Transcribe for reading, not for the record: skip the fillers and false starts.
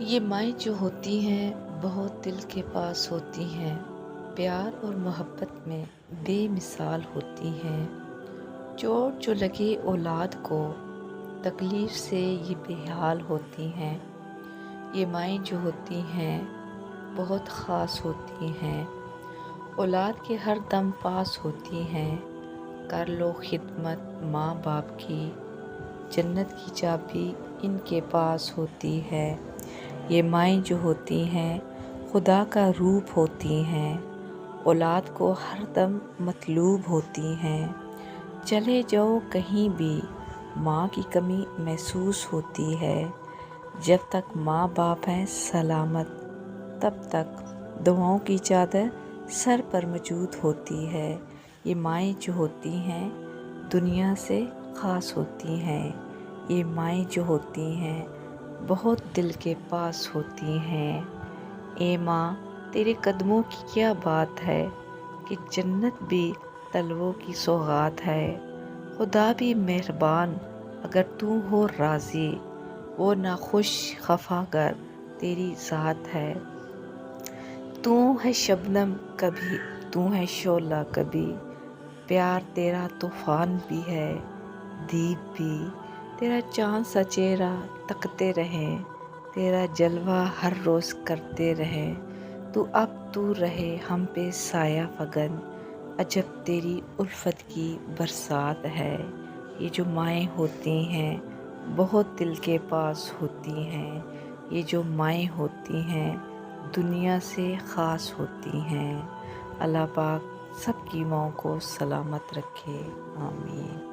یہ مائیں جو ہوتی ہیں بہت دل کے پاس ہوتی ہیں، پیار اور محبت میں بے مثال ہوتی ہیں۔ چوٹ جو لگے اولاد کو تکلیف سے یہ بے حال ہوتی ہیں۔ یہ مائیں جو ہوتی ہیں بہت خاص ہوتی ہیں، اولاد کے ہر دم پاس ہوتی ہیں۔ کر لو خدمت ماں باپ کی، جنت کی چابی ان کے پاس ہوتی ہے۔ یہ مائیں جو ہوتی ہیں خدا کا روپ ہوتی ہیں، اولاد کو ہر دم مطلوب ہوتی ہیں۔ چلے جاؤ کہیں بھی ماں کی کمی محسوس ہوتی ہے، جب تک ماں باپ ہیں سلامت تب تک دعاؤں کی چادر سر پر موجود ہوتی ہے۔ یہ مائیں جو ہوتی ہیں دنیا سے خاص ہوتی ہیں، یہ مائیں جو ہوتی ہیں بہت دل کے پاس ہوتی ہیں۔ اے ماں تیرے قدموں کی کیا بات ہے کہ جنت بھی طلبوں کی سوغات ہے۔ خدا بھی مہربان اگر تو ہو راضی، وہ ناخوش خفا گر تیری ذات ہے۔ تو ہے شبنم کبھی تو ہے شعلہ کبھی، پیار تیرا طوفان بھی ہے دیپ بھی۔ تیرا چاند سا چہرہ تکتے رہیں، تیرا جلوہ ہر روز کرتے رہیں۔ تو رہے ہم پہ سایہ فگن، عجب تیری الفت کی برسات ہے۔ یہ جو مائیں ہوتی ہیں بہت دل کے پاس ہوتی ہیں، یہ جو مائیں ہوتی ہیں دنیا سے خاص ہوتی ہیں۔ اللہ پاک سب کی ماؤں کو سلامت رکھے، آمین۔